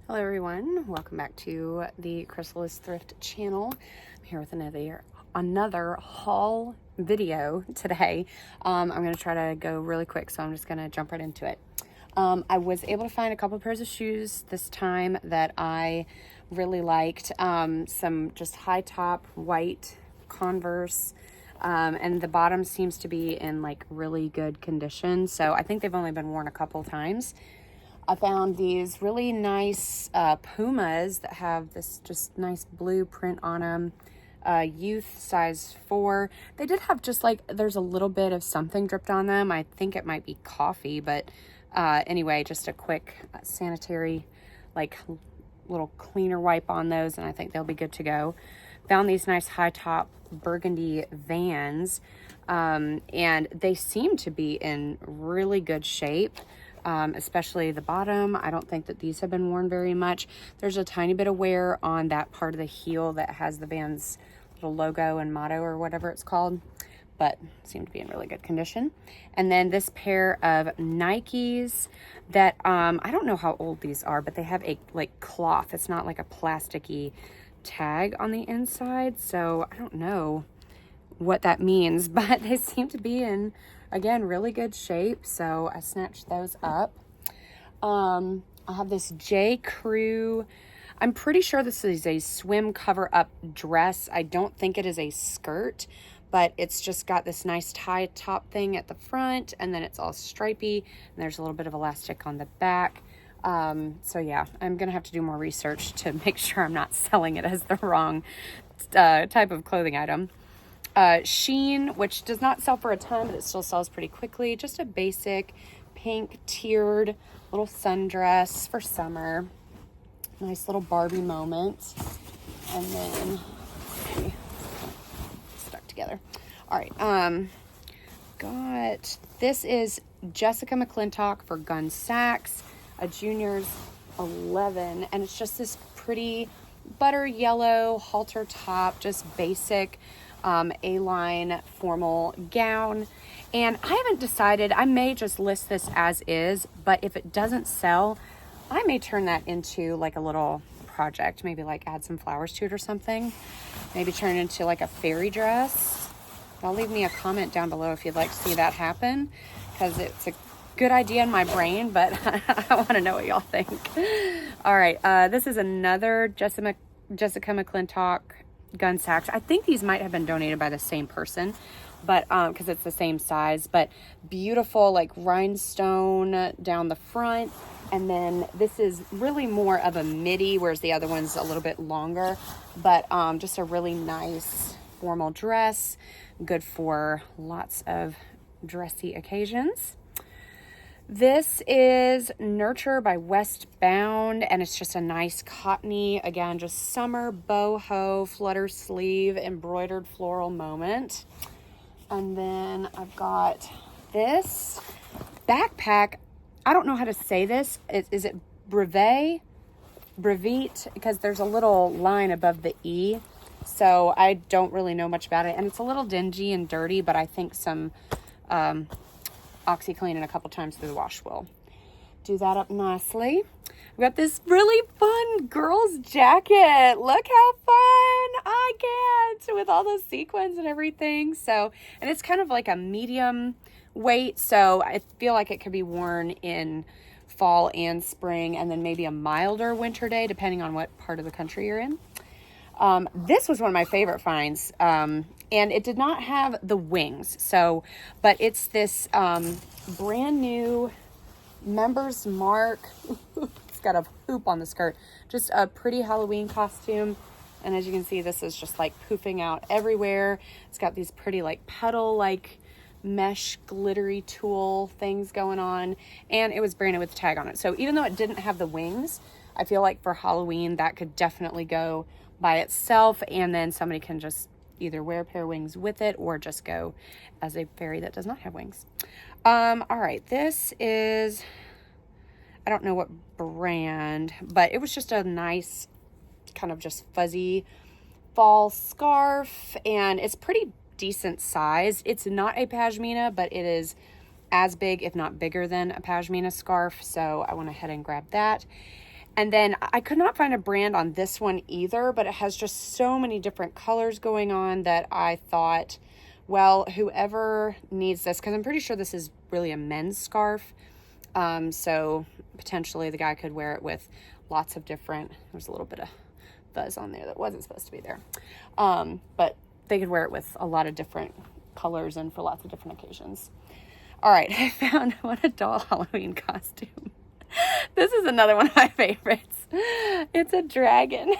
Hello everyone, welcome back to the Chrysalis Thrift channel. I'm here with another haul video today. I'm going to try to go really quick, so I'm just going to jump right into it. I was able to find a couple pairs of shoes this time that I really liked. Some just high top white Converse, and the bottom seems to be in like really good condition. So I think they've only been worn a couple times. I found these really nice Pumas that have this just nice blue print on them. Youth size 4. They did have just like, there's a little bit of something dripped on them. I think it might be coffee, but anyway, just a quick sanitary, like little cleaner wipe on those, and I think they'll be good to go. Found these nice high top burgundy Vans, and they seem to be in really good shape. Especially the bottom. I don't think that these have been worn very much. There's a tiny bit of wear on that part of the heel that has the Vans little logo and motto or whatever it's called, but seem to be in really good condition. And then this pair of Nikes that I don't know how old these are, but they have a like cloth. It's not like a plasticky tag on the inside, so I don't know what that means, but they seem to be in, again, really good shape, so I snatched those up. I have this J. Crew. I'm pretty sure this is a swim cover-up dress. I don't think it is a skirt, but it's just got this nice tie top thing at the front, and then it's all stripy, and there's a little bit of elastic on the back. So yeah, I'm gonna have to do more research to make sure I'm not selling it as the wrong type of clothing item. Sheen, which does not sell for a ton, but it still sells pretty quickly. Just a basic pink tiered little sundress for summer. Nice little Barbie moment. And then, let's see, stuck together. All right, this is Jessica McClintock for Gun Sacks, a junior's 11, and it's just this pretty butter yellow halter top, just basic A-line formal gown. And I haven't decided, I may just list this as is, but if it doesn't sell, I may turn that into like a little project, maybe like add some flowers to it or something, maybe turn it into like a fairy dress. I'll leave me a comment down below if you'd like to see that happen, because it's a good idea in my brain, but I want to know what y'all think. All right, this is another Jessica McClintock Gun Sacks. I think these might have been donated by the same person, but because it's the same size, but beautiful like rhinestone down the front. And then this is really more of a midi, whereas the other one's a little bit longer, but just a really nice formal dress, good for lots of dressy occasions. This is Nurture by Westbound, and it's just a nice cottony, again, just summer boho flutter sleeve embroidered floral moment. And then I've got this backpack. I don't know how to say this. Is it Brevite? Because there's a little line above the E, so I don't really know much about it. And it's a little dingy and dirty, but I think some OxyClean and a couple times through the wash will do that up nicely. I've got this really fun girl's jacket. Look how fun I get with all those sequins and everything. So, and it's kind of like a medium weight, so I feel like it could be worn in fall and spring, and then maybe a milder winter day depending on what part of the country you're in. This was one of my favorite finds, and it did not have the wings, so, but it's this brand new Members Mark. It's got a hoop on the skirt, just a pretty Halloween costume, and as you can see, this is just like poofing out everywhere. It's got these pretty like petal like mesh glittery tulle things going on, and it was branded with a tag on it. So even though it didn't have the wings, I feel like for Halloween that could definitely go by itself, and then somebody can just either wear a pair of wings with it or just go as a fairy that does not have wings. All right, this is, I don't know what brand, but it was just a nice kind of just fuzzy fall scarf, and it's pretty decent size. It's not a pashmina, but it is as big, if not bigger than a pashmina scarf, so I went ahead and grabbed that. And then I could not find a brand on this one either, but it has just so many different colors going on that I thought, well, whoever needs this, because I'm pretty sure this is really a men's scarf. So potentially the guy could wear it with lots of different, there's a little bit of fuzz on there that wasn't supposed to be there. But they could wear it with a lot of different colors and for lots of different occasions. All right, I found what a doll Halloween costume. This is another one of my favorites. It's a dragon.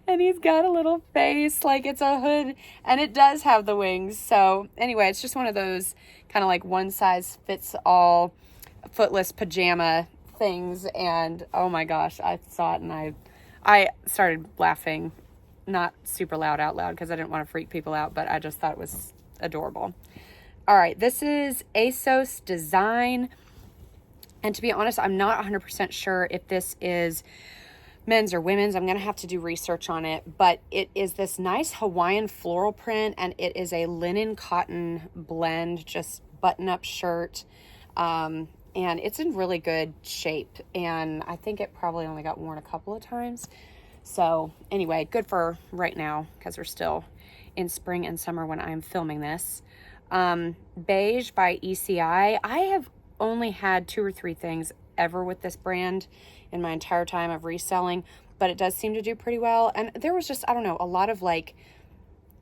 And he's got a little face like it's a hood, and it does have the wings. So anyway, it's just one of those kind of like one size fits all footless pajama things. And oh my gosh, I saw it and I started laughing, not super loud out loud because I didn't want to freak people out, but I just thought it was adorable. All right, this is ASOS Design. And to be honest, I'm not 100% sure if this is men's or women's. I'm going to have to do research on it. But it is this nice Hawaiian floral print, and it is a linen cotton blend, just button-up shirt. And it's in really good shape. And I think it probably only got worn a couple of times. So anyway, good for right now because we're still in spring and summer when I'm filming this. Beige by ECI. I have only had 2 or 3 things ever with this brand in my entire time of reselling, but it does seem to do pretty well. And there was just, I don't know, a lot of like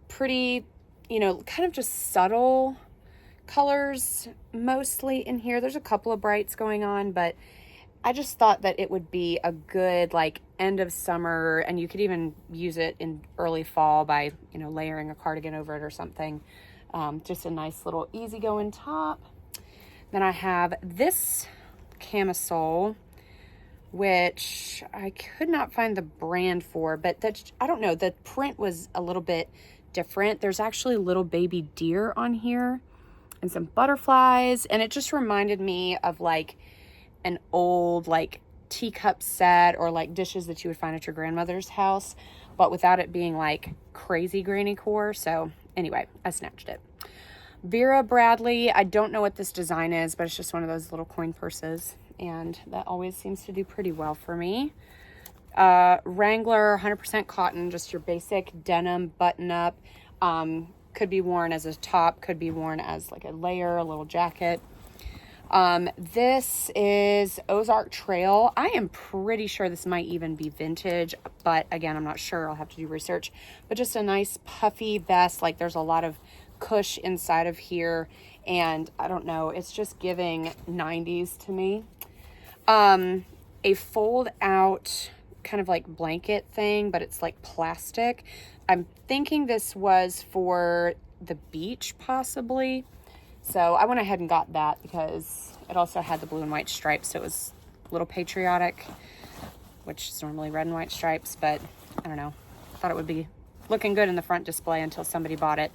pretty, you know, kind of just subtle colors mostly in here. There's a couple of brights going on, but I just thought that it would be a good like end of summer, and you could even use it in early fall by, you know, layering a cardigan over it or something. Just a nice little easygoing top. Then I have this camisole, which I could not find the brand for, but that's, I don't know, the print was a little bit different. There's actually little baby deer on here and some butterflies, and it just reminded me of like an old like teacup set or like dishes that you would find at your grandmother's house, but without it being like crazy granny core. So anyway, I snatched it. Vera Bradley, I don't know what this design is, but it's just one of those little coin purses, and that always seems to do pretty well for me. Wrangler 100% cotton, just your basic denim button up. Could be worn as a top, could be worn as like a layer, a little jacket. This is Ozark Trail. I am pretty sure this might even be vintage, but again, I'm not sure. I'll have to do research. But just a nice puffy vest. Like there's a lot of cush inside of here, and I don't know, it's just giving 90s to me. A fold out kind of like blanket thing, but it's like plastic. I'm thinking this was for the beach possibly, so I went ahead and got that because it also had the blue and white stripes, so it was a little patriotic, which is normally red and white stripes, but I don't know, thought it would be looking good in the front display until somebody bought it.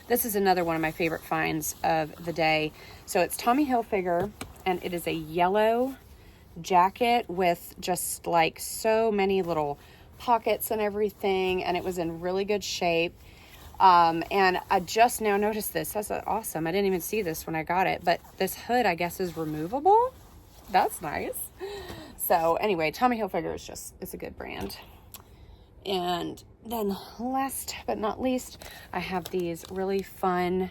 This is another one of my favorite finds of the day. So it's Tommy Hilfiger, and it is a yellow jacket with just like so many little pockets and everything, and it was in really good shape. And I just now noticed this. That's awesome. I didn't even see this when I got it, but this hood, I guess, is removable. That's nice. So anyway, Tommy Hilfiger is just, it's a good brand. And then last but not least, I have these really fun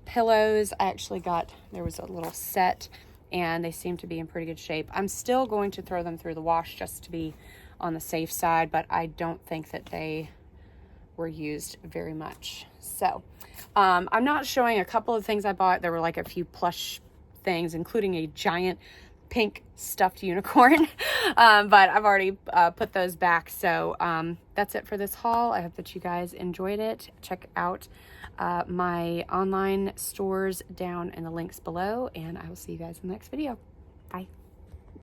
pillows. I actually got, there was a little set, and they seem to be in pretty good shape. I'm still going to throw them through the wash just to be on the safe side, but I don't think that they were used very much. So I'm not showing a couple of things I bought. There were like a few plush things, including a giant pink stuffed unicorn, but I've already put those back. So that's it for this haul. I hope that you guys enjoyed it. Check out my online stores down in the links below, and I will see you guys in the next video. Bye.